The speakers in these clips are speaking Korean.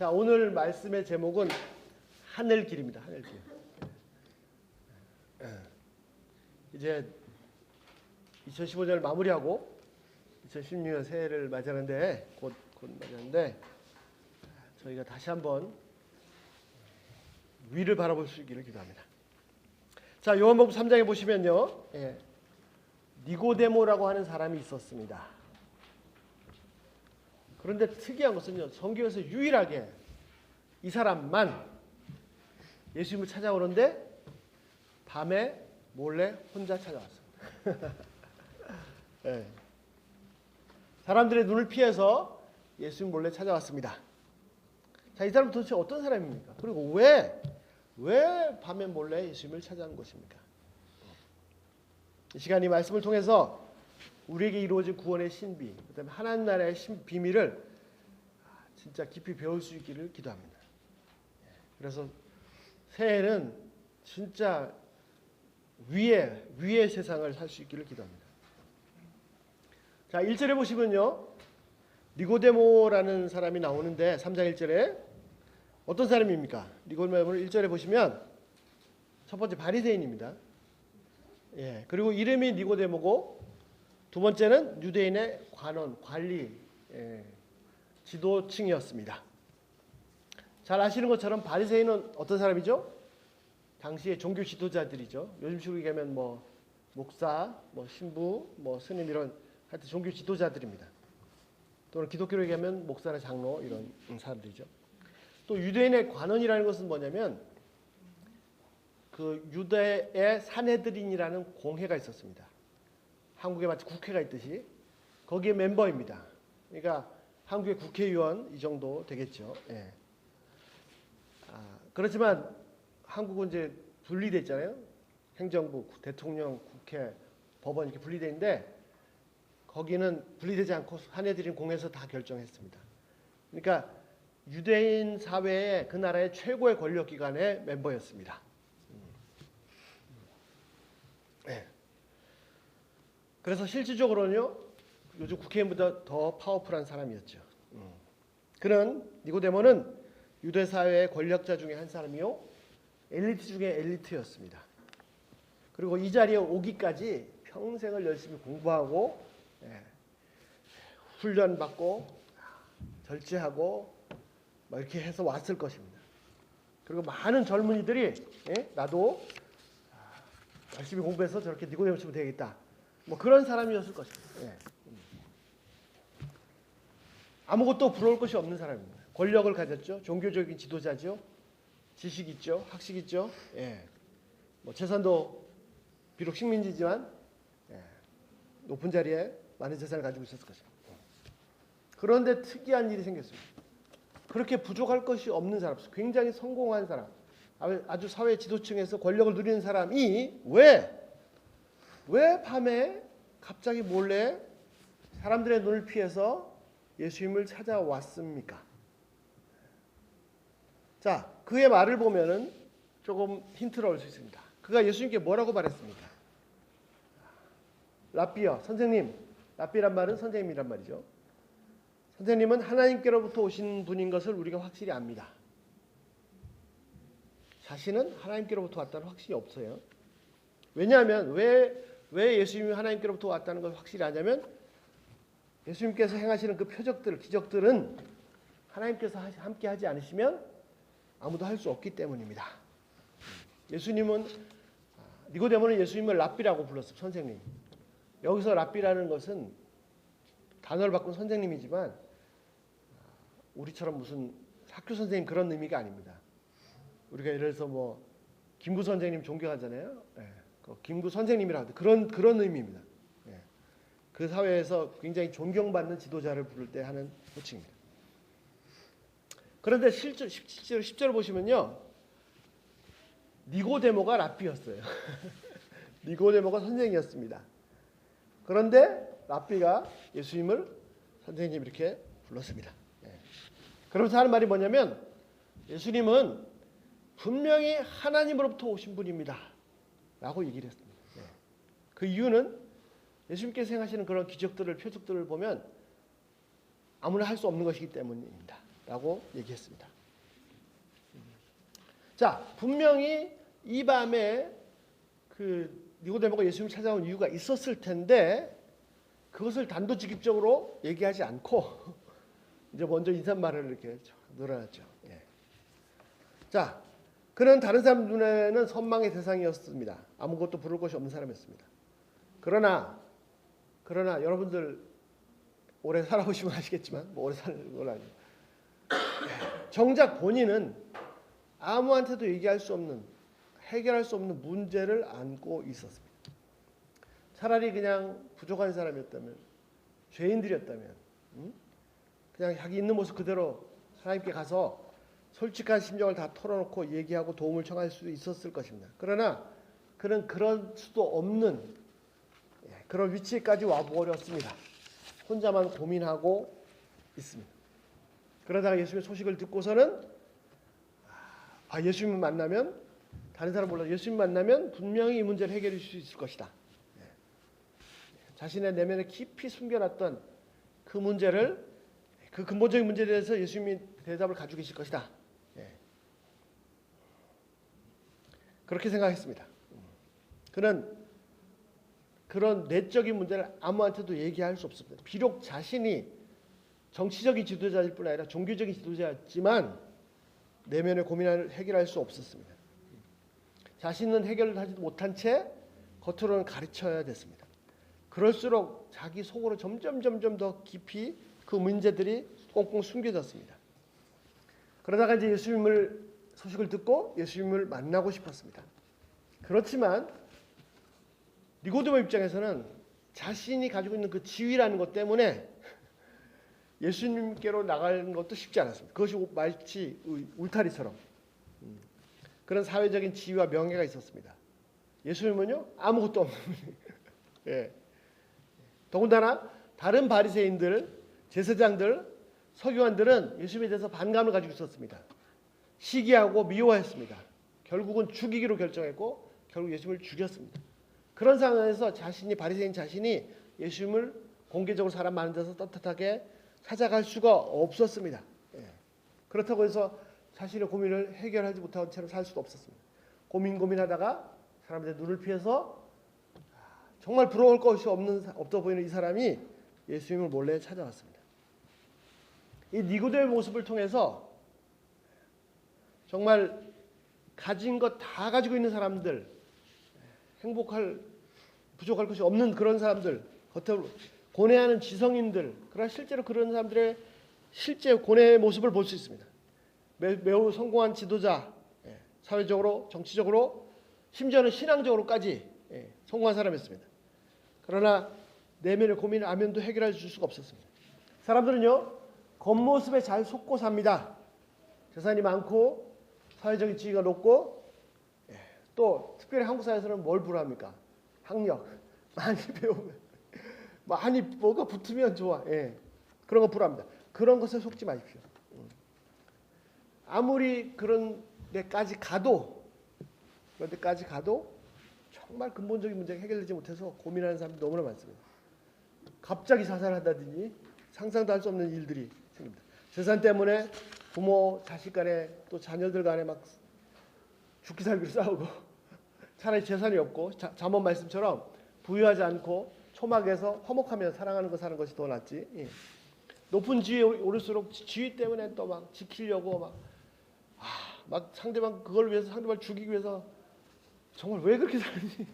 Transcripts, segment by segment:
자, 오늘 말씀의 제목은 하늘길입니다. 하늘길. 이제 2015년을 마무리하고 2016년 새해를 맞이하는데 곧 맞이하는데 저희가 다시 한번 위를 바라볼 수 있기를 기도합니다. 자, 요한복음 3장에 보시면요, 니고데모라고 하는 사람이 있었습니다. 그런데 특이한 것은요, 성경에서 유일하게 이 사람만 예수님을 찾아오는데 밤에 몰래 혼자 찾아왔습니다. 네. 사람들의 눈을 피해서 예수님 몰래 찾아왔습니다. 자, 이 사람은 도대체 어떤 사람입니까? 그리고 왜 밤에 몰래 예수님을 찾아온 것입니까? 이 시간 이 말씀을 통해서 우리에게 이루어진 구원의 신비, 그다음에 하나님 나라의 비밀을 진짜 깊이 배울 수 있기를 기도합니다. 그래서 새해는 진짜 위의 세상을 살 수 있기를 기도합니다. 자, 1절에 보시면요, 니고데모라는 사람이 나오는데 3장 1절에 어떤 사람입니까? 니고데모를 1절에 보시면 첫 번째 바리새인입니다. 그리고 이름이 니고데모고 두 번째는 유대인의 관리, 지도층이었습니다. 잘 아시는 것처럼 바리새인은 어떤 사람이죠? 당시의 종교 지도자들이죠. 요즘식으로 얘기하면 뭐 목사, 뭐 신부, 뭐 스님 이런 하여튼 종교 지도자들입니다. 또는 기독교로 얘기하면 목사나 장로 이런 사람들이죠. 또 유대인의 관원이라는 것은 뭐냐면 그 유대의 산헤드린이라는 공회가 있었습니다. 한국에 마치 국회가 있듯이 거기에 멤버입니다. 그러니까 한국의 국회의원 이 정도 되겠죠. 그렇지만 한국은 이제 분리돼 있잖아요. 행정부, 대통령, 국회, 법원 이렇게 분리돼 있는데 거기는 분리되지 않고 산헤드린 공회에서 다 결정했습니다. 그러니까 유대인 사회의 그 나라의 최고의 권력기관의 멤버였습니다. 그래서 실질적으로는요, 요즘 국회의원보다 더 파워풀한 사람이었죠. 그는 니고데모는 유대 사회의 권력자 중에 한 사람이요, 엘리트 중에 엘리트였습니다. 그리고 이 자리에 오기까지 평생을 열심히 공부하고 훈련받고 절제하고 막 이렇게 해서 왔을 것입니다. 그리고 많은 젊은이들이 나도 열심히 공부해서 저렇게 니고데모 치면 되겠다, 뭐 그런 사람이었을 것입니다. 아무것도 부러울 것이 없는 사람입니다. 권력을 가졌죠. 종교적인 지도자죠. 지식 있죠. 학식 있죠. 뭐 재산도 비록 식민지지만 높은 자리에 많은 재산을 가지고 있었을 것입니다. 그런데 특이한 일이 생겼습니다. 그렇게 부족할 것이 없는 사람, 굉장히 성공한 사람, 아주 사회 지도층에서 권력을 누리는 사람이 왜 밤에 갑자기 몰래 사람들의 눈을 피해서 예수님을 찾아왔습니까? 자, 그의 말을 보면은 조금 힌트를 얻을 수 있습니다. 그가 예수님께 뭐라고 말했습니까? 랍비여, 선생님. 랍비란 말은 선생님이란 말이죠. 선생님은 하나님께로부터 오신 분인 것을 우리가 확실히 압니다. 자신은 하나님께로부터 왔다는 확신이 없어요. 왜냐하면 왜 예수님이 하나님께로부터 왔다는 걸 확실히 아냐면 예수님께서 행하시는 그 표적들, 기적들은 하나님께서 함께 하지 않으시면 아무도 할 수 없기 때문입니다. 니고데모는 예수님을 랍비라고 불렀어요. 선생님. 여기서 랍비라는 것은 단어를 바꾼 선생님이지만 우리처럼 무슨 학교 선생님 그런 의미가 아닙니다. 우리가 예를 들어서 뭐 김구 선생님 존경하잖아요. 그 김구 선생님이라고 하죠. 그런 의미입니다. 그 사회에서 굉장히 존경받는 지도자를 부를 때 하는 호칭입니다. 그런데 실제 10절을 보시면요, 니고데모가 랍비였어요. 니고데모가 선생이었습니다. 그런데 랍비가 예수님을 선생님 이렇게 불렀습니다. 그러면서 하는 말이 뭐냐면 예수님은 분명히 하나님으로부터 오신 분입니다 라고 얘기를 했습니다. 그 이유는 예수님께서 행하시는 그런 기적들을, 표적들을 보면 아무나 할 수 없는 것이기 때문입니다. 라고 얘기했습니다. 자, 분명히 이 밤에 그 니고데모가 예수님을 찾아온 이유가 있었을 텐데 그것을 단도직입적으로 얘기하지 않고 이제 먼저 인사말을 이렇게 늘어났죠. 예. 자, 그는 다른 사람 눈에는 선망의 대상이었습니다. 아무것도 부를 것이 없는 사람이었습니다. 그러나 여러분들 오래 살아보시면 아시겠지만 뭐 오래 사는 건 아니에요. 정작 본인은 아무한테도 얘기할 수 없는, 해결할 수 없는 문제를 안고 있었습니다. 차라리 그냥 부족한 사람이었다면, 죄인들이었다면 그냥 자기 있는 모습 그대로 하나님께 가서 솔직한 심정을 다 털어놓고 얘기하고 도움을 청할 수 있었을 것입니다. 그러나 그는 그럴 수도 없는 그런 위치까지 와버렸습니다. 혼자만 고민하고 있습니다. 그러다가 예수님의 소식을 듣고서는 예수님을 만나면, 다른 사람 몰라도 예수님 만나면 분명히 이 문제를 해결해 줄 수 있을 것이다. 자신의 내면에 깊이 숨겨놨던 그 문제를, 그 근본적인 문제에 대해서 예수님이 대답을 가지고 계실 것이다. 그렇게 생각했습니다. 그는 그런 내적인 문제를 아무한테도 얘기할 수 없습니다. 비록 자신이 정치적인 지도자일 뿐 아니라 종교적인 지도자였지만 내면의 고민을 해결할 수 없었습니다. 자신은 해결을 하지 못한 채 겉으로는 가르쳐야 됐습니다. 그럴수록 자기 속으로 점점 더 깊이 그 문제들이 꽁꽁 숨겨졌습니다. 그러다가 이제 예수님을 소식을 듣고 예수님을 만나고 싶었습니다. 그렇지만 니고데모 입장에서는 자신이 가지고 있는 그 지위라는 것 때문에 예수님께로 나가는 것도 쉽지 않았습니다. 그것이 마치 울타리처럼 그런 사회적인 지위와 명예가 있었습니다. 예수님은요 아무것도 없는 분이에요. 예. 더군다나 다른 바리새인들, 제사장들, 서기관들은 예수님에 대해서 반감을 가지고 있었습니다. 시기하고 미워했습니다. 결국은 죽이기로 결정했고 결국 예수님을 죽였습니다. 그런 상황에서 바리새인 자신이 예수님을 공개적으로 사람 많은 데서 떳떳하게 찾아갈 수가 없었습니다. 그렇다고 해서 자신의 고민을 해결하지 못한 채로 살 수도 없었습니다. 고민하다가 사람들의 눈을 피해서 정말 부러울 것이 없어 보이는 이 사람이 예수님을 몰래 찾아왔습니다. 이 니고데모의 모습을 통해서 정말 가진 것 다 가지고 있는 사람들, 부족할 것이 없는 그런 사람들, 겉으로 고뇌하는 지성인들, 그러나 실제로 그런 사람들의 실제 고뇌의 모습을 볼 수 있습니다. 매우 성공한 지도자, 사회적으로, 정치적으로, 심지어는 신앙적으로까지 성공한 사람이었습니다. 그러나 내면의 고민을 아면도 해결해 줄 수가 없었습니다. 사람들은요 겉모습에 잘 속고 삽니다. 재산이 많고 사회적인 지위가 높고 또 특별히 한국 사회에서는 뭘 부러워합니까? 학력 많이 배우면 많이 뭐가 붙으면 좋아. 그런 거 부러워합니다. 그런 것에 속지 마십시오. 아무리 그런 데까지 가도 정말 근본적인 문제가 해결되지 못해서 고민하는 사람이 너무나 많습니다. 갑자기 자살한다든지 상상도 할 수 없는 일들이 생깁니다. 재산 때문에 부모, 자식 간에 또 자녀들 간에 막 죽기 살기로 싸우고 차라리 재산이 없고 잠언 말씀처럼 부유하지 않고 초막에서 화목하며 사랑하는 거 사는 것이 더 낫지. 높은 지위에 오를수록 지위 때문에 또 막 지키려고 막 상대방 그걸 위해서 상대방 죽이기 위해서 정말 왜 그렇게 사는지.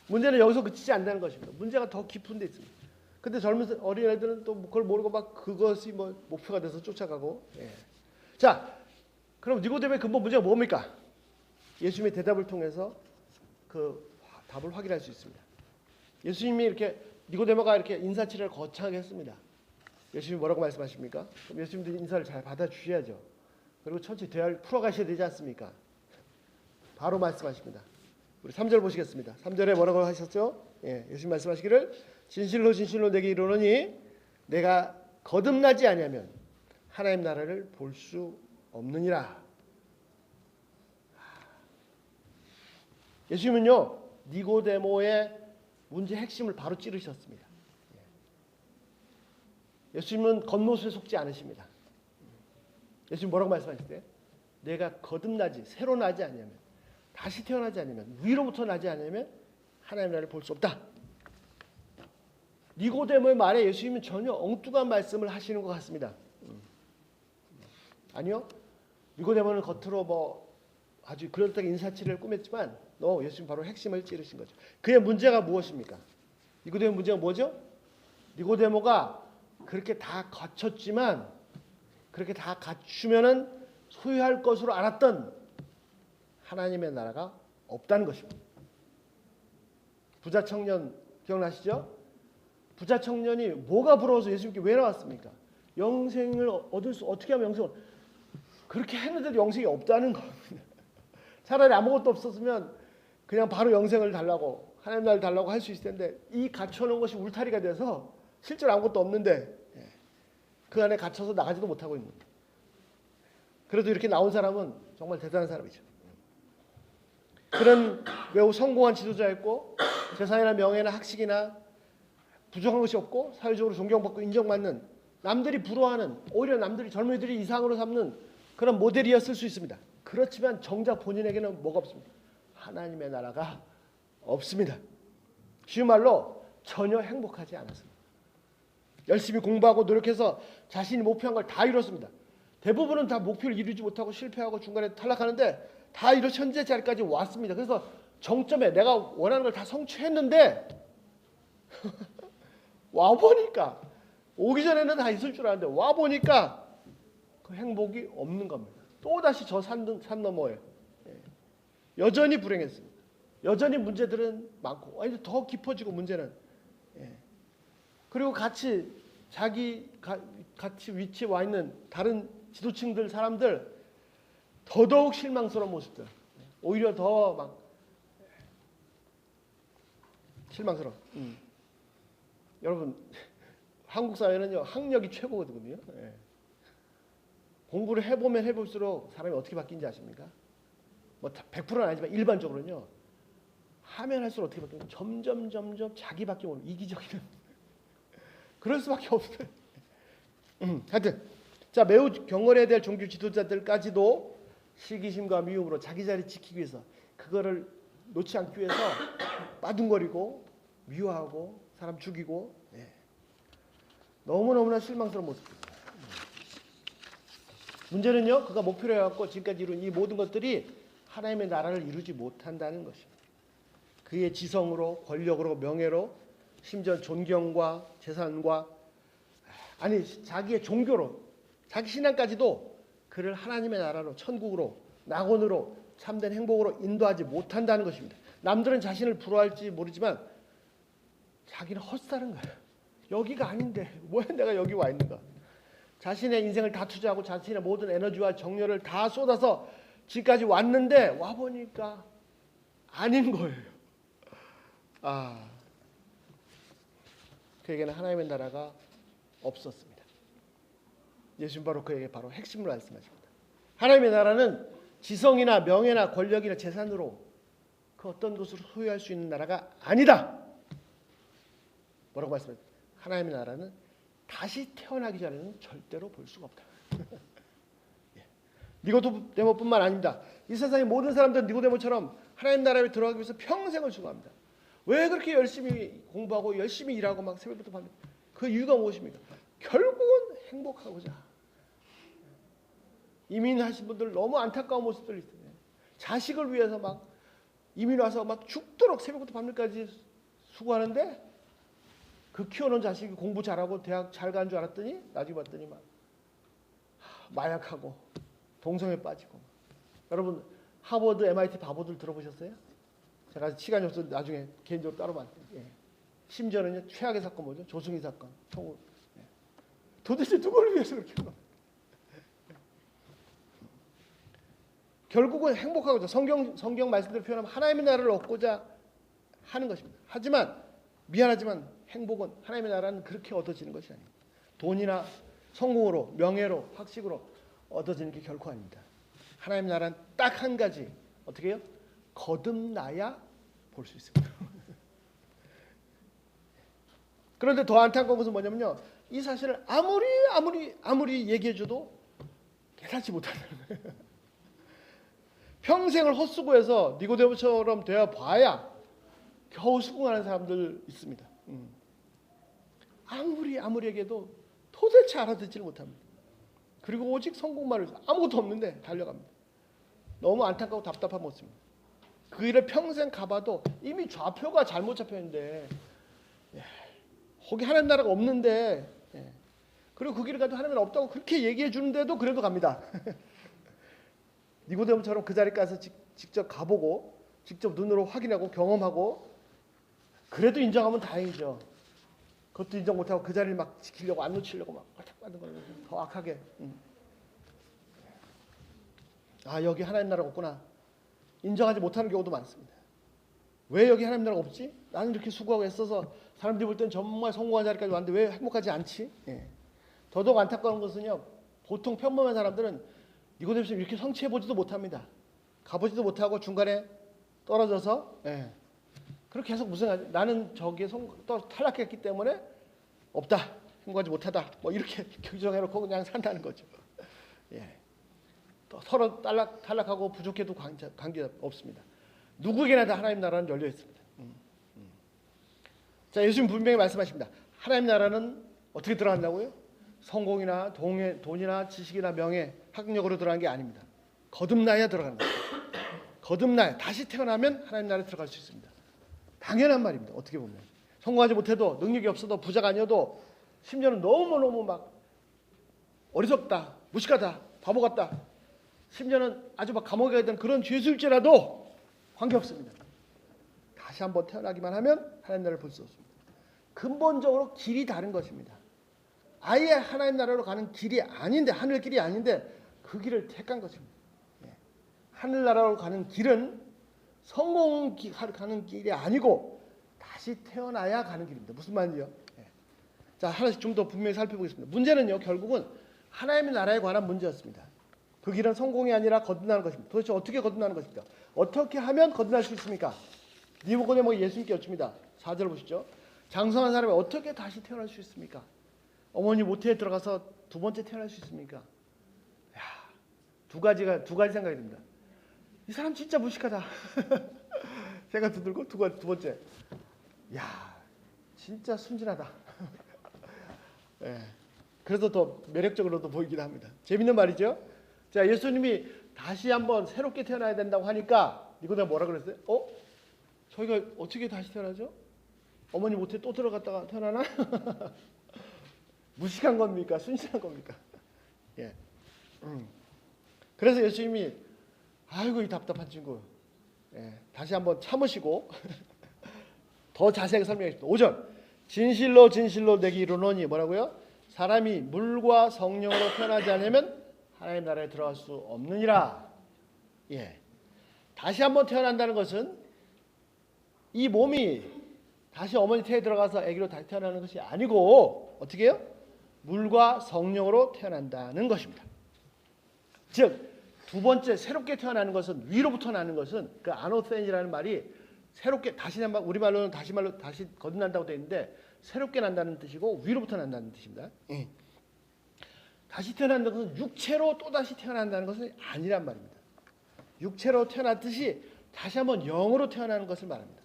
문제는 여기서 그치지 않는다는 것입니다. 문제가 더 깊은 데 있습니다. 근데 젊은 어린애들은 또 그걸 모르고 막 그것이 목표가 돼서 쫓아가고. 자, 그럼 니고데모의 근본 문제가 뭡니까? 예수님의 대답을 통해서 그 답을 확인할 수 있습니다. 예수님이 이렇게 니고데모가 이렇게 인사치레를 거창하게 했습니다. 예수님이 뭐라고 말씀하십니까? 그럼 예수님도 인사를 잘 받아주셔야죠. 그리고 천천히 대화를 풀어가셔야 되지 않습니까? 바로 말씀하십니다. 우리 3절 보시겠습니다. 3절에 뭐라고 하셨죠? 예수님 말씀하시기를 진실로 내게 이르노니 내가 거듭나지 아니하면 하나님 나라를 볼 수 없느니라. 예수님은요 니고데모의 문제 핵심을 바로 찌르셨습니다. 예수님은 겉모습에 속지 않으십니다. 예수님 뭐라고 말씀하셨어요? 내가 거듭나지 새로 나지 않으면, 다시 태어나지 않으면, 위로부터 나지 않으면 하나님의 나라를 볼 수 없다. 니고데모의 말에 예수님은 전혀 엉뚱한 말씀을 하시는 것 같습니다. 아니요. 니고데모는 겉으로 뭐 아주 그럴듯하게 인사치레를 꾸몄지만 예수님 바로 핵심을 찌르신 거죠. 그의 문제가 무엇입니까? 니고데모 문제가 뭐죠? 니고데모가 그렇게 다 갖췄지만, 그렇게 다 갖추면은 소유할 것으로 알았던 하나님의 나라가 없다는 것입니다. 부자 청년 기억나시죠? 부자 청년이 뭐가 부러워서 예수님께 왜 나왔습니까? 영생을 얻을 수, 어떻게 하면 영생을, 그렇게 했는데도 영생이 없다는 겁니다. 차라리 아무것도 없었으면 그냥 바로 영생을 달라고, 하나님 나라를 달라고 할 수 있을 텐데, 이 갖춰놓은 것이 울타리가 돼서 실제로 아무것도 없는데 그 안에 갇혀서 나가지도 못하고 있는 거예요. 그래도 이렇게 나온 사람은 정말 대단한 사람이죠. 그런 매우 성공한 지도자였고, 재산이나 명예나 학식이나 부족한 것이 없고, 사회적으로 존경받고 인정받는, 남들이 부러워하는, 오히려 남들이, 젊은이들이 이상으로 삼는 그런 모델이었을 수 있습니다. 그렇지만 정작 본인에게는 뭐가 없습니다. 하나님의 나라가 없습니다. 쉬운 말로 전혀 행복하지 않았습니다. 열심히 공부하고 노력해서 자신이 목표한 걸 다 이뤘습니다. 대부분은 다 목표를 이루지 못하고 실패하고 중간에 탈락하는데 다 이뤄 현재 자리까지 왔습니다. 그래서 정점에 내가 원하는 걸 다 성취했는데 와보니까, 오기 전에는 다 있을 줄 알았는데 와보니까 그 행복이 없는 겁니다. 또다시 저 산 너머에 여전히 불행했습니다. 여전히 문제들은 많고, 아니 더 깊어지고 문제는, 그리고 같이 위치에 와 있는 다른 지도층들, 사람들 더더욱 실망스러운 모습들, 오히려 더 막 실망스러워. 여러분, 한국 사회는요 학력이 최고거든요. 공부를 해보면 해볼수록 사람이 어떻게 바뀌는지 아십니까? 뭐 100%는 아니지만 일반적으로는요, 하면 할수록 어떻게 바뀌냐, 점점 자기밖에 모르는 이기적인 그럴 수밖에 없어요. 하여튼 자, 매우 경건해야 될 종교 지도자들까지도 시기심과 미움으로 자기 자리 지키기 위해서, 그거를 놓지 않기 위해서 빠둥거리고 미워하고 사람 죽이고, 너무너무나 실망스러운 모습입니다. 문제는요, 그가 목표로 해왔고 지금까지 이룬 이 모든 것들이 하나님의 나라를 이루지 못한다는 것입니다. 그의 지성으로, 권력으로, 명예로, 심지어 존경과 재산과, 아니 자기의 종교로, 자기 신앙까지도 그를 하나님의 나라로, 천국으로, 낙원으로, 참된 행복으로 인도하지 못한다는 것입니다. 남들은 자신을 부러워할지 모르지만 자기는 헛살은 거예요. 여기가 아닌데 왜 내가 여기 와 있는가. 자신의 인생을 다 투자하고 자신의 모든 에너지와 정열을 다 쏟아서 지금까지 왔는데 와보니까 아닌 거예요. 그에게는 하나님의 나라가 없었습니다. 예수님 바로 그에게 바로 핵심을 말씀하십니다. 하나님의 나라는 지성이나 명예나 권력이나 재산으로 그 어떤 것으로 소유할 수 있는 나라가 아니다. 뭐라고 말씀하십니까? 하나님의 나라는 다시 태어나기 전에는 절대로 볼 수가 없다. 니고데모뿐만 아닙니다. 이 세상의 모든 사람들은 니고데모처럼 하나님 나라에 들어가기 위해서 평생을 수고합니다. 왜 그렇게 열심히 공부하고 열심히 일하고 막 새벽부터 밤에, 그 이유가 무엇입니까? 결국은 행복하고자. 이민하신 분들 너무 안타까운 모습들이 있어요. 자식을 위해서 막 이민 와서 막 죽도록 새벽부터 밤늦게까지 수고하는데, 그 키워놓은 자식이 공부 잘하고 대학 잘 간 줄 알았더니 나중에 봤더니 막 마약하고 동성애 빠지고. 여러분, 하버드, MIT 바보들 들어보셨어요? 제가 시간이 없어서 나중에 개인적으로 따로 봤는데, 심지어는요 최악의 사건 뭐죠? 조승희 사건, 청우. 도대체 누구를 위해서 그렇게 하는 거예요? 결국은 행복하고자, 성경 말씀대로 표현하면 하나님의 나라를 얻고자 하는 것입니다. 하지만 미안하지만 행복은, 하나님의 나라는 그렇게 얻어지는 것이 아닙니다. 돈이나 성공으로, 명예로, 학식으로 얻어지는 게 결코 아닙니다. 하나님의 나라는 딱 한 가지, 어떻게 해요? 거듭나야 볼 수 있습니다. 그런데 더 안타까운 것은 뭐냐면요, 이 사실을 아무리 얘기해줘도 깨닫지 못한다는 거예요. 평생을 헛수고해서 니고데모처럼 되어 봐야 겨우 수긍하는 사람들 있습니다. 아무리 얘기해도 도대체 알아듣지를 못합니다. 그리고 오직 성공만을 위해서 아무것도 없는데 달려갑니다. 너무 안타깝고 답답한 모습입니다. 그 길을 평생 가봐도 이미 좌표가 잘못 잡혀있는데, 거기 하나님 나라가 없는데, 그리고 그 길을 가도 하나님 나라 없다고 그렇게 얘기해 주는데도 그래도 갑니다. 니고데모처럼 그 자리에 가서 직접 가보고 직접 눈으로 확인하고 경험하고 그래도 인정하면 다행이죠. 그것도 인정 못하고 그 자리를 막 지키려고 안 놓치려고 막 꽉 거는 더 악하게. 아, 여기 하나님 나라가 없구나. 인정하지 못하는 경우도 많습니다. 왜 여기 하나님 나라가 없지? 나는 이렇게 수고하고 애써서 사람들이 볼 때는 정말 성공한 자리까지 왔는데 왜 행복하지 않지? 더더욱 안타까운 것은요, 보통 평범한 사람들은 니고데모처럼 이렇게 성취해보지도 못합니다. 가보지도 못하고 중간에 떨어져서, 그렇게 계속 무슨, 나는 저기에 탈락했기 때문에 없다, 행복하지 못하다, 뭐 이렇게 규정해놓고 그냥 산다는 거죠. 또 서로 탈락하고 부족해도 관계 없습니다. 누구에게나 다 하나님 나라는 열려 있습니다. 자, 예수님 분명히 말씀하십니다. 하나님 나라는 어떻게 들어간다고요? 성공이나 돈이나 지식이나 명예, 학력으로 들어간 게 아닙니다. 거듭나야 들어가는 거예요. 거듭나야, 다시 태어나면 하나님 나라에 들어갈 수 있습니다. 당연한 말입니다. 어떻게 보면 성공하지 못해도, 능력이 없어도, 부자가 아니어도, 심지어는 너무너무 막 어리석다, 무식하다, 바보 같다, 심지어는 아주 막 감옥에 가야 되는 그런 죄수일지라도 관계없습니다. 다시 한번 태어나기만 하면 하나님 나라를 볼 수 없습니다. 근본적으로 길이 다른 것입니다. 아예 하나님 나라로 가는 길이 아닌데, 하늘길이 아닌데 그 길을 택한 것입니다. 하늘나라로 가는 길은 성공 가는 길이 아니고 다시 태어나야 가는 길입니다. 무슨 말인지요? 자, 하나씩 좀 더 분명히 살펴보겠습니다. 문제는요, 결국은 하나님의 나라에 관한 문제였습니다. 그 길은 성공이 아니라 거듭나는 것입니다. 도대체 어떻게 거듭나는 것입니까? 어떻게 하면 거듭날 수 있습니까? 니고데모가 예수님께 여쭙니다. 4절 보시죠. 장성한 사람이 어떻게 다시 태어날 수 있습니까? 어머니 모태에 들어가서 두 번째 태어날 수 있습니까? 야, 두 가지 생각이 듭니다. 이 사람 진짜 무식하다. 생각도 들고 두 번째, 야, 진짜 순진하다. 그래서 더 매력적으로도 보이기도 합니다. 재밌는 말이죠. 자, 예수님이 다시 한번 새롭게 태어나야 된다고 하니까 니고데모가 뭐라 그랬어요? 저희가 어떻게 다시 태어나죠? 어머니 모태에 또 들어갔다가 태어나나? 무식한 겁니까? 순진한 겁니까? 그래서 예수님이 아이고 이 답답한 친구, 다시 한번 참으시고 더 자세하게 설명했습니다. 5절, 진실로 진실로 내게 이르노니 뭐라고요? 사람이 물과 성령으로 태어나지 않으면 하나님 나라에 들어갈 수 없느니라. 다시 한번 태어난다는 것은 이 몸이 다시 어머니 태에 들어가서 아기로 다시 태어나는 것이 아니고 어떻게 해요? 물과 성령으로 태어난다는 것입니다. 즉 두 번째 새롭게 태어나는 것은, 위로부터 나는 것은, 그 아노센이라는 말이 새롭게, 다시 우리말로는 다시 거듭난다고 되어 있는데 새롭게 난다는 뜻이고 위로부터 난다는 뜻입니다. 다시 태어난다는 것은 육체로 또다시 태어난다는 것은 아니란 말입니다. 육체로 태어났듯이 다시 한번 영으로 태어나는 것을 말합니다.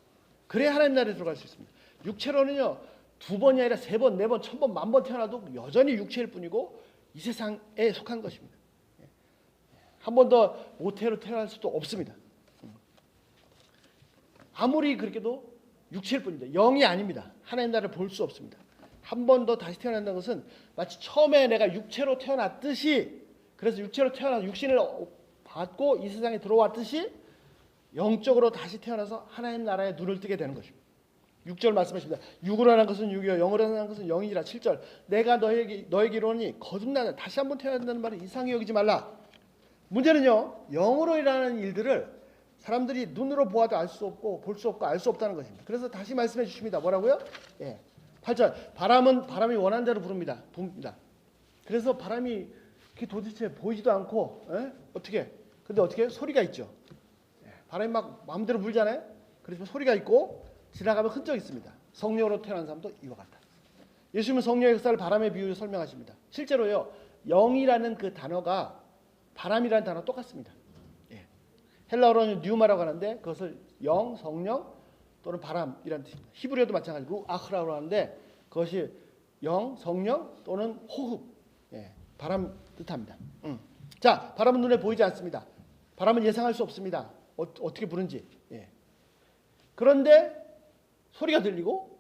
그래야 하나님 나라에 들어갈 수 있습니다. 육체로는요, 두 번이 아니라 세 번, 네 번, 천 번, 만 번 태어나도 여전히 육체일 뿐이고 이 세상에 속한 것입니다. 한 번 더 모태로 태어날 수도 없습니다. 아무리 그렇게도 육체일 뿐입니다. 영이 아닙니다. 하나님 나라를 볼 수 없습니다. 한 번 더 다시 태어난다는 것은 마치 처음에 내가 육체로 태어났듯이, 그래서 육체로 태어나서 육신을 받고 이 세상에 들어왔듯이 영적으로 다시 태어나서 하나님 나라에 눈을 뜨게 되는 것입니다. 6절 말씀하십니다. 육으로 하는 것은 육이요 영으로 하는 것은 영이라. 7절, 내가 너에게 이르노니 거듭나는, 다시 한번 태어난다는 말을 이상히 여기지 말라. 문제는요, 영으로 일하는 일들을 사람들이 눈으로 보아도 알 수 없고 볼 수 없고 알 수 없다는 것입니다. 그래서 다시 말씀해 주십니다. 뭐라고요? 8절, 바람이 원하는 대로 부릅니다. 그래서 바람이 도대체 보이지도 않고, 근데 어떻게 소리가 있죠. 바람이 막 마음대로 불잖아요. 그래서 소리가 있고 지나가면 흔적이 있습니다. 성령으로 태어난 사람도 이와 같다. 예수님은 성령의 역사를 바람에 비유해 설명하십니다. 실제로요, 영이라는 그 단어가 바람이라는 단어 똑같습니다. 예. 헬라어로는 뉴마라고 하는데 그것을 영, 성령 또는 바람이라는 뜻입니다. 히브리어도 마찬가지고 아흐라고 하는데 그것이 영, 성령 또는 호흡, 예, 바람 뜻합니다. 자, 바람은 눈에 보이지 않습니다. 바람은 예상할 수 없습니다. 어떻게 부는지. 예. 그런데 소리가 들리고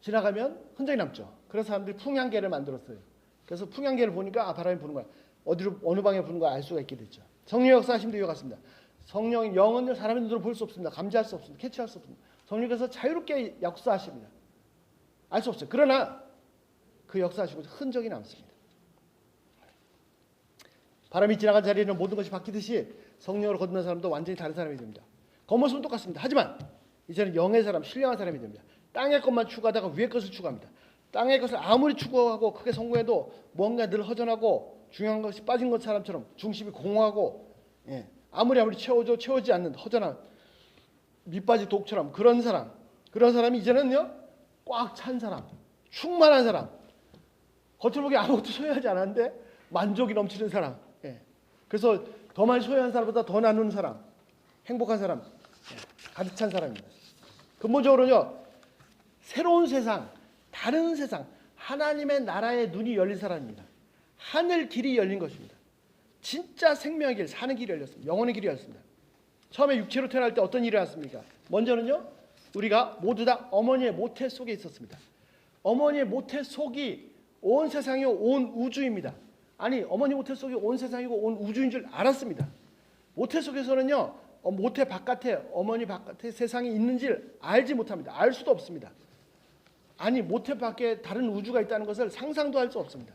지나가면 흔적이 남죠. 그래서 사람들이 풍향계를 만들었어요. 그래서 풍향계를 보니까 바람이 부는 거야. 어디로 어느 방향에 부는 걸 알 수가 있게 됐죠. 성령 역사하심도 이와 같습니다. 성령 영은 사람의 눈으로 볼 수 없습니다. 감지할 수 없습니다. 캐치할 수 없습니다. 성령께서 자유롭게 역사하십니다. 알 수 없어요. 그러나 그 역사하시고 흔적이 남습니다. 바람이 지나간 자리에는 모든 것이 바뀌듯이 성령으로 거듭난 사람도 완전히 다른 사람이 됩니다. 겉모습은 똑같습니다. 하지만 이제는 영의 사람, 신령한 사람이 됩니다. 땅의 것만 추구하다가 위의 것을 추구합니다. 땅의 것을 아무리 추구하고 크게 성공해도 뭔가 늘 허전하고 중요한 것이 빠진 것 사람처럼 중심이 공허하고, 예, 아무리 채워지 않는 허전한 밑빠진 독처럼 그런 사람이 이제는요 꽉 찬 사람, 충만한 사람, 겉으로 보기 아무것도 소유하지 않았는데 만족이 넘치는 사람, 예. 그래서 더 많이 소유한 사람보다 더 나누는 사람, 행복한 사람, 예, 가득 찬 사람입니다. 근본적으로는요 새로운 세상, 다른 세상, 하나님의 나라의 눈이 열린 사람입니다. 하늘 길이 열린 것입니다. 진짜 생명의 길, 사는 길이 열렸습니다. 영혼의 길이 열렸습니다. 처음에 육체로 태어날 때 어떤 일이 일어났습니까? 먼저는요 우리가 모두 다 어머니의 모태 속에 있었습니다. 어머니의 모태 속이 온 세상이요 온 우주입니다. 아니, 어머니 모태 속이 온 세상이고 온 우주인 줄 알았습니다. 모태 속에서는요 모태 바깥에, 어머니 바깥에 세상이 있는지를 알지 못합니다. 알 수도 없습니다. 아니, 모태 밖에 다른 우주가 있다는 것을 상상도 할 수 없습니다.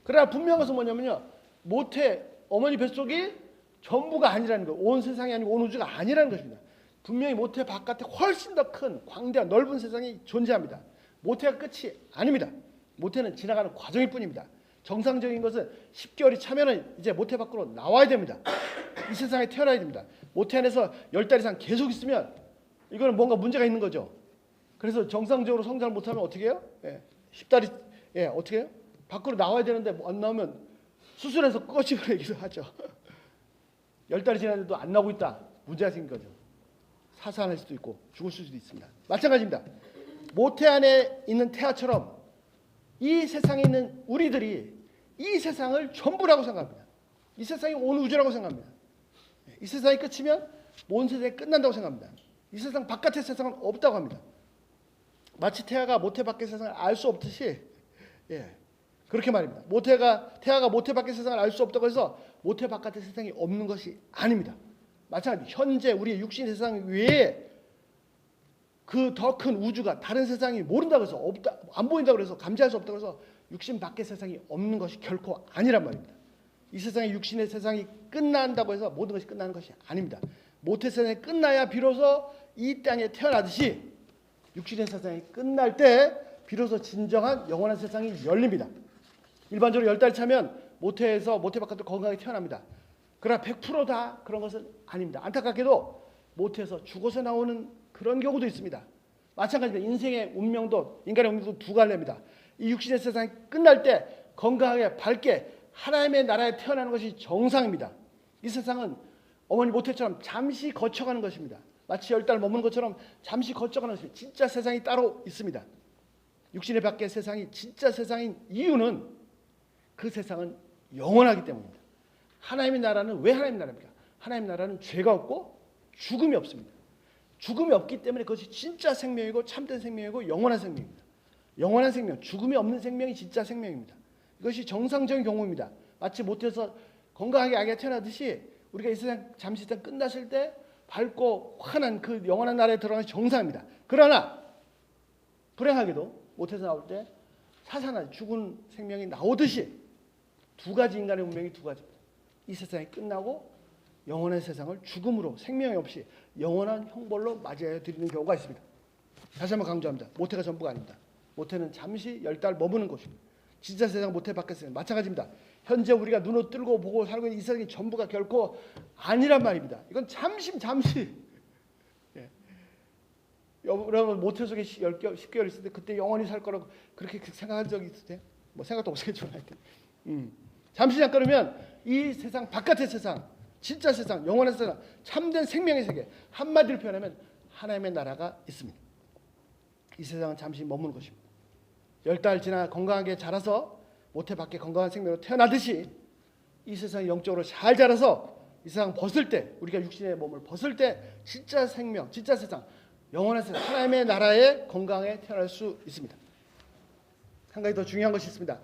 그러나 분명한 것은 뭐냐면요 모태, 어머니 뱃속이 전부가 아니라는 것, 온 세상이 아니고 온 우주가 아니라는 것입니다. 분명히 모태 바깥에 훨씬 더 큰 광대한 넓은 세상이 존재합니다. 모태가 끝이 아닙니다. 모태는 지나가는 과정일 뿐입니다. 정상적인 것은 10개월이 차면은 이제 모태 밖으로 나와야 됩니다. 이 세상에 태어나야 됩니다. 모태 안에서 10달 이상 계속 있으면 이거는 뭔가 문제가 있는 거죠. 그래서 정상적으로 성장을 못하면 어떻게 해요? 10달이 어떻게 해요? 밖으로 나와야 되는데 안 나오면 수술해서 꺼지기도 하죠. 10달이 지났는데도 안 나오고 있다. 문제가 생긴 거죠. 사살할 수도 있고 죽을 수도 있습니다. 마찬가지입니다. 모태 안에 있는 태아처럼 이 세상에 있는 우리들이 이 세상을 전부라고 생각합니다. 이 세상이 온 우주라고 생각합니다. 이 세상이 끝이면 온 세상이 끝난다고 생각합니다. 이 세상 바깥의 세상은 없다고 합니다. 마치 태아가 모태 밖의 세상을 알 수 없듯이, 그렇게 말입니다. 태아가 모태 밖의 세상을 알 수 없다고 해서 모태 바깥의 세상이 없는 것이 아닙니다. 마찬가지, 현재 우리의 육신의 세상 외에 그 더 큰 우주가, 다른 세상이 모른다고 해서 없다, 안 보인다고 해서 감지할 수 없다고 해서 육신 밖의 세상이 없는 것이 결코 아니란 말입니다. 이 세상의 육신의 세상이 끝난다고 해서 모든 것이 끝나는 것이 아닙니다. 모태 세상이 끝나야 비로소 이 땅에 태어나듯이 육신의 세상이 끝날 때 비로소 진정한 영원한 세상이 열립니다. 일반적으로 10달 차면 모태에서 모태 바깥으로 건강하게 태어납니다. 그러나 100% 다 그런 것은 아닙니다. 안타깝게도 모태에서 죽어서 나오는 그런 경우도 있습니다. 마찬가지입니다. 인생의 운명도, 인간의 운명도 두 갈래입니다. 이 육신의 세상이 끝날 때 건강하게 밝게 하나님의 나라에 태어나는 것이 정상입니다. 이 세상은 어머니 모태처럼 잠시 거쳐가는 것입니다. 마치 10달 머무는 것처럼 잠시 거쳐가는 것입니다. 진짜 세상이 따로 있습니다. 육신의 밖의 세상이 진짜 세상인 이유는 그 세상은 영원하기 때문입니다. 하나님의 나라는 왜 하나님의 나라입니까? 하나님의 나라는 죄가 없고 죽음이 없습니다. 죽음이 없기 때문에 그것이 진짜 생명이고 참된 생명이고 영원한 생명입니다. 영원한 생명, 죽음이 없는 생명이 진짜 생명입니다. 이것이 정상적인 경우입니다. 마치 모태에서 건강하게 아기가 태어나듯이 우리가 이 세상 잠시 일단 끝났을 때 밝고 환한 그 영원한 나라에 들어가는 정상입니다. 그러나 불행하게도 모태에서 나올 때 사사나 죽은 생명이 나오듯이 두 가지 인간의 운명이 두 가지입니다. 이 세상이 끝나고 영원한 세상을 죽음으로, 생명이 없이 영원한 형벌로 맞이해 드리는 경우가 있습니다. 다시 한번 강조합니다. 모태가 전부가 아닙니다. 모태는 잠시 10달 머무는 곳입니다. 진짜 세상 모태 밖의 세상 마찬가지입니다. 현재 우리가 눈을 뜨고 보고 살고 있는 이 세상이 전부가 결코 아니란 말입니다. 이건 잠시 여러분 모태속에 10개월, 10개월 있을 때 그때 영원히 살 거라고 그렇게 생각한 적이 있으세요? 뭐 생각도 없겠지만 하여튼. 잠시 잠깐이면 이 세상 바깥의 세상, 진짜 세상, 영원한 세상, 참된 생명의 세계, 한마디로 표현하면 하나님의 나라가 있습니다. 이 세상은 잠시 머무는 것입니다. 10달 지나 건강하게 자라서 모태 밖에 건강한 생명으로 태어나듯이 이 세상이 영적으로 잘 자라서 이 세상 벗을 때, 우리가 육신의 몸을 벗을 때 진짜 생명, 진짜 세상, 영원한 세상, 하나님의 나라에 건강에 태어날 수 있습니다. 한 가지 더 중요한 것이 있습니다.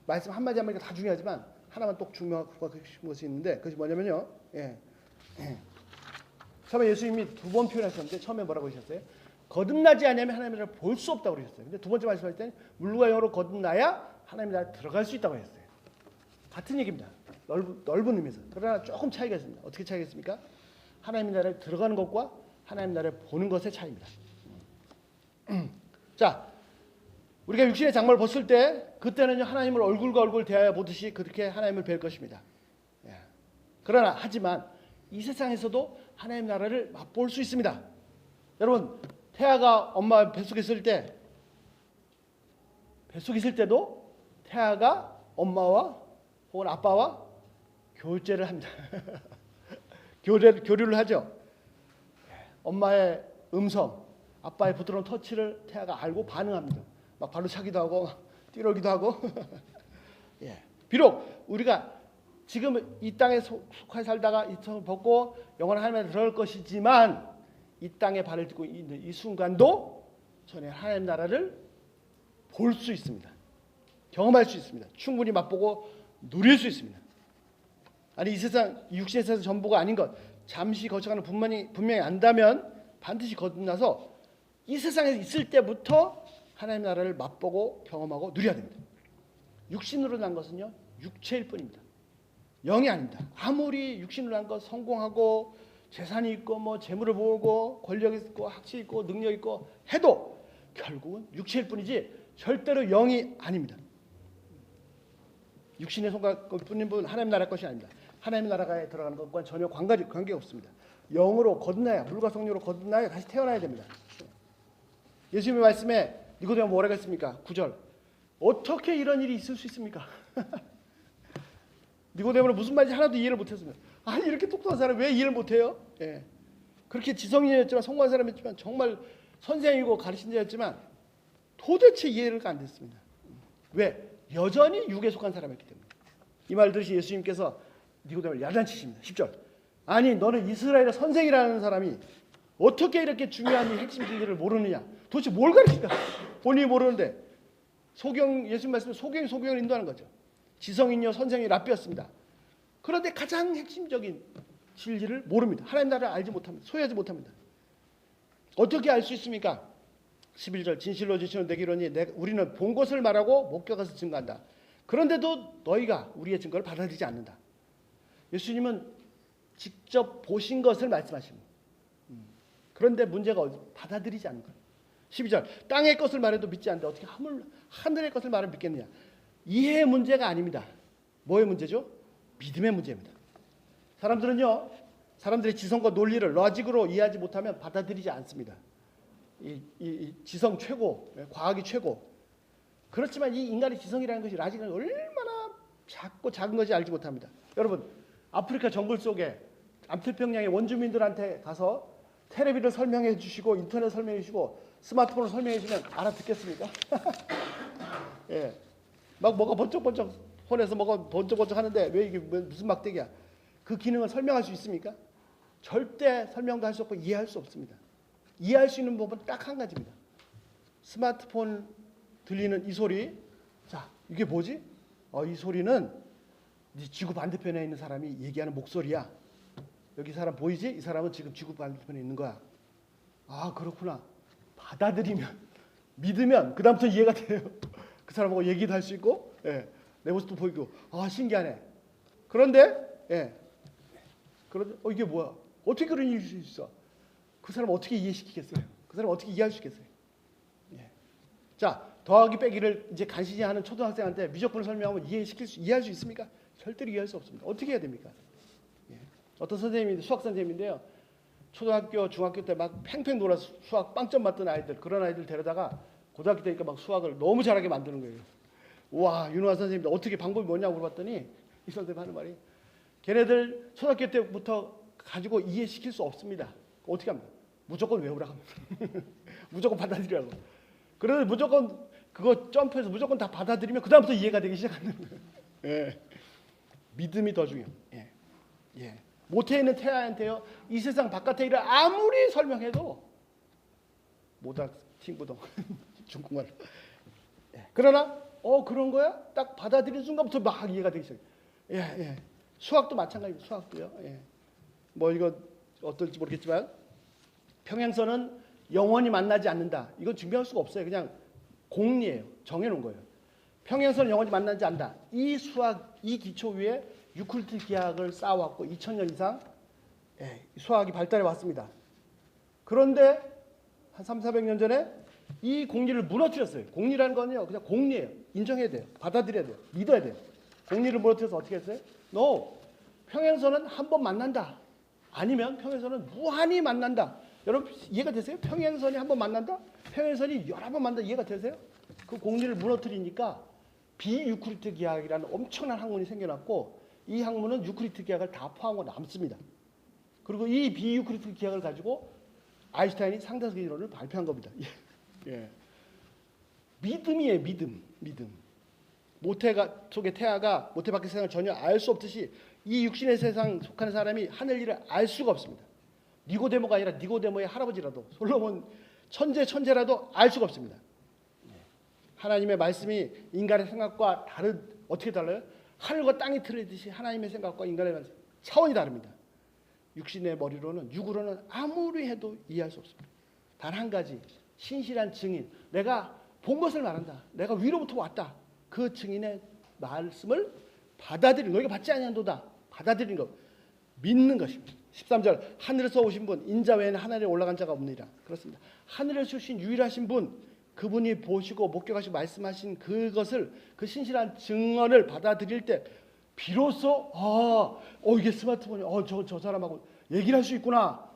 말씀 한마디 한마디가 다 중요하지만 하나만 또 중요한 것이 있는데, 그것이 뭐냐면요. 처음에 예수님이 두 번 표현하셨는데, 처음에 뭐라고 하셨어요? 거듭나지 않으면 하나님의 나라를 볼 수 없다고 그러셨어요. 근데 두 번째 말씀하실 때는 물과 영으로 거듭나야 하나님의 나라에 들어갈 수 있다고 하셨어요. 같은 얘기입니다. 넓은 의미에서. 그러나 조금 차이가 있습니다. 어떻게 차이가 있습니까? 하나님의 나라에 들어가는 것과 하나님의 나라를 보는 것의 차이입니다. 자, 우리가 육신의 장막을 벗을 때 그때는요, 하나님을 얼굴과 얼굴 대하여 보듯이 그렇게 하나님을 뵐 것입니다. 그러나 하지만 이 세상에서도 하나님의 나라를 맛볼 수 있습니다. 여러분, 태아가 엄마 뱃속에 있을 때도 태아가 엄마와 혹은 아빠와 교제를 합니다. 교류를 하죠. 엄마의 음성, 아빠의 부드러운 터치를 태아가 알고 반응합니다. 막 발로 차기도 하고 뛰놀기도 하고. 비록 우리가 지금 이 땅에 속하게 살다가 이 땅을 벗고 영원한 하나님에 들어갈 것이지만 이 땅에 발을 딛고 있는 이 순간도 전에 하나님 나라를 볼 수 있습니다. 경험할 수 있습니다. 충분히 맛보고 누릴 수 있습니다. 아니, 이 세상, 이 육신의 세상 전부가 아닌 것, 잠시 거쳐가는 분명히 안다면 반드시 거듭나서 이 세상에 있을 때부터 하나님 나라를 맛보고 경험하고 누려야 됩니다. 육신으로 난 것은요, 육체일 뿐입니다. 영이 아닙니다. 아무리 육신으로 난 것 성공하고 재산이 있고 뭐 재물을 모으고 권력 있고 학식 있고 능력 있고 해도 결국은 육체일 뿐이지 절대로 영이 아닙니다. 육신의 손가락뿐인 분 하나님 나라 것이 아닙니다. 하나님 나라에 들어가는 것과는 전혀 관계가 없습니다. 영으로 거듭나야, 물과 성령으로 거듭나야 다시 태어나야 됩니다. 예수님의 말씀에 니고데모가 뭐라고 했습니까? 9절. 어떻게 이런 일이 있을 수 있습니까? 니고데모는 무슨 말인지 하나도 이해를 못했습니다. 아니, 이렇게 똑똑한 사람 왜 이해를 못해요? 그렇게 지성인이었지만 성공한 사람이었지만 정말 선생이고 가르친 자였지만 도대체 이해가 안 됐습니다. 왜? 여전히 육에 속한 사람이었기 때문에. 이 말 들으시 예수님께서 니고데모를 야단치십니다. 10절. 아니, 너는 이스라엘의 선생이라는 사람이 어떻게 이렇게 중요한 이 핵심 진리를 모르느냐? 도대체 뭘 가르치까? 본인이 모르는데. 예수님 말씀에 소경을 인도하는 거죠. 지성인요 선생이 랍비였습니다. 그런데 가장 핵심적인 진리를 모릅니다. 하나님 나라를 알지 못합니다. 소유하지 못합니다. 어떻게 알 수 있습니까? 11절. 진실로 지시는 내게 이르노니 우리는 본 것을 말하고 목격해서 증거한다. 그런데도 너희가 우리의 증거를 받아들이지 않는다. 예수님은 직접 보신 것을 말씀하십니다. 그런데 문제가 받아들이지 않는 거예요. 12절. 땅의 것을 말해도 믿지 않는데 어떻게 하늘의 것을 말하면 믿겠느냐. 이해의 문제가 아닙니다. 뭐의 문제죠? 믿음의 문제입니다. 사람들의 지성과 논리를 로직으로 이해하지 못하면 받아들이지 않습니다. 이 지성 최고, 과학이 최고. 그렇지만 이 인간의 지성이라는 것이 로직은 얼마나 작은 것이 알지 못합니다. 여러분, 아프리카 정글 속에 남태평양의 원주민들한테 가서 테레비를 설명해 주시고 인터넷 설명해 주시고 스마트폰을 설명해 주면 알아듣겠습니까? 막 뭐가 번쩍번쩍 폰에서 뭐가 번쩍번쩍 하는데 왜 이게 무슨 막대기야? 그 기능을 설명할 수 있습니까? 절대 설명도 할 수 없고 이해할 수 없습니다. 이해할 수 있는 법은 딱 한 가지입니다. 스마트폰 들리는 이 소리. 자, 이게 뭐지? 이 소리는 지구 반대편에 있는 사람이 얘기하는 목소리야. 여기 사람 보이지? 이 사람은 지금 지구 반대편에 있는 거야. 아, 그렇구나. 받아들이면, 믿으면 그 다음부터 이해가 돼요. 그 사람하고 얘기도 할 수 있고, 내 모습도 보이고, 신기하네. 그런데, 이게 뭐야? 어떻게 그런 일이 있을 수 있어? 그 사람 어떻게 이해시키겠어요? 그 사람 어떻게 이해할 수 있겠어요? 자, 더하기 빼기를 이제 간신히 하는 초등학생한테 미적분을 설명하면 이해할 수 있습니까? 절대로 이해할 수 없습니다. 어떻게 해야 됩니까? 어떤 선생님인데, 수학 선생님인데요. 초등학교, 중학교 때 막 팽팽 놀아서 수학 빵점 맞던 아이들, 그런 아이들 데려다가 고등학교 때니까 막 수학을 너무 잘하게 만드는 거예요. 와, 윤호환 선생님 어떻게 방법이 뭐냐고 물어봤더니 이 선생님 하는 말이 걔네들 초등학교 때부터 가지고 이해시킬 수 없습니다. 어떻게 합니까? 무조건 외우라고 합니다. 무조건 받아들이라고. 그래서 무조건 그거 점프해서 무조건 다 받아들이면 그 다음부터 이해가 되기 시작하는 거예요. 예. 믿음이 더 중요해요. 예. 예. 모태에 있는 태아한테요, 이 세상 바깥의 일을 아무리 설명해도 못알 팅부동 중국말. 예. 그러나 그런 거야? 딱 받아들이는 순간부터 막 이해가 되기 시작해요. 예, 예. 수학도 마찬가지입니다. 수학도요. 예. 뭐 이거 어떨지 모르겠지만 평행선은 영원히 만나지 않는다. 이건 증명할 수가 없어요. 그냥 공리예요. 정해놓은 거예요. 평행선은 영원히 만나지 않는다. 이 수학, 이 기초 위에 유클리드 기하학을 쌓아왔고 2000년 이상 수학이 발달해 왔습니다. 그런데 한 300~400년 전에 이 공리를 무너뜨렸어요. 공리라는 건요, 그냥 공리예요. 인정해야 돼요. 받아들여야 돼요. 믿어야 돼요. 공리를 무너뜨려서 어떻게 했어요? No. 평행선은 한 번 만난다. 아니면 평행선은 무한히 만난다. 여러분 이해가 되세요? 평행선이 한 번 만난다? 평행선이 여러 번 만난다. 이해가 되세요? 그 공리를 무너뜨리니까 비유클리드 기하학이라는 엄청난 학문이 생겨났고 이 학문은 유클리드 기하학을 다 포함하고 남습니다. 그리고 이 비유클리드 기하학을 가지고 아인슈타인이 상대성 이론을 발표한 겁니다. 예. 믿음이에요. 믿음. 모태가 속의 태아가 모태 밖의 세상을 전혀 알 수 없듯이 이 육신의 세상 속하는 사람이 하늘 일을 알 수가 없습니다. 니고데모가 아니라 니고데모의 할아버지라도 솔로몬 천재라도 알 수가 없습니다. 하나님의 말씀이 인간의 생각과 어떻게 달라요? 하늘과 땅이 틀리듯이 하나님의 생각과 인간의 말씀 차원이 다릅니다. 육신의 머리로는, 육으로는 아무리 해도 이해할 수 없습니다. 단 한 가지, 신실한 증인, 내가 본 것을 말한다. 내가 위로부터 왔다. 그 증인의 말씀을 받아들이는, 너희가 받지 아니한도다. 받아들이는 것, 믿는 것입니다. 13절, 하늘에서 오신 분, 인자 외에는 하늘에 올라간 자가 없느니라. 그렇습니다. 하늘에서 오신 유일하신 분, 그분이 보시고 목격하시고 말씀하신 그것을, 그 신실한 증언을 받아들일 때 비로소 이게 스마트폰이 저 사람하고 얘기를 할 수 있구나.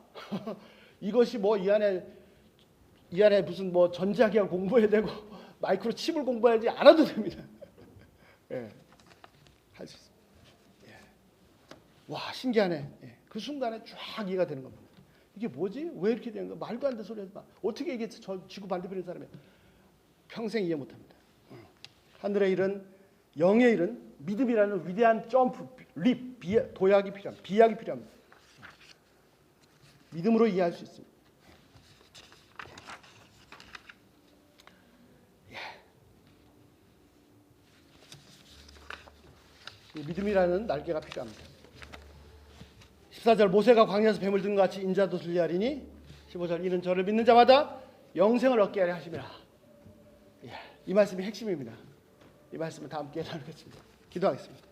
이것이 뭐 이 안에 무슨 뭐 전자기학 공부해야 되고 마이크로 칩을 공부해야지 알아도 됩니다. 예, 할 수 있습니다. 예. 와, 신기하네. 예. 그 순간에 쫙 이해가 되는 겁니다. 이게 뭐지? 왜 이렇게 되는 거야? 말도 안 되는 소리 하지 마. 어떻게 이게 지구 반대편에 사람이 평생 이해 못합니다. 하늘의 일은, 영의 일은 믿음이라는 위대한 점프, 도약이 필요합니다. 비약이 필요합니다. 믿음으로 이해할 수 있습니다. 믿음이라는 날개가 필요합니다. 14절, 모세가 광야에서 뱀을 든 것 같이 인자도 순리하리니 15절, 이는 저를 믿는 자마다 영생을 얻게 하려 하심이라. 이 말씀이 핵심입니다. 이 말씀을 다 함께 나누겠습니다. 기도하겠습니다.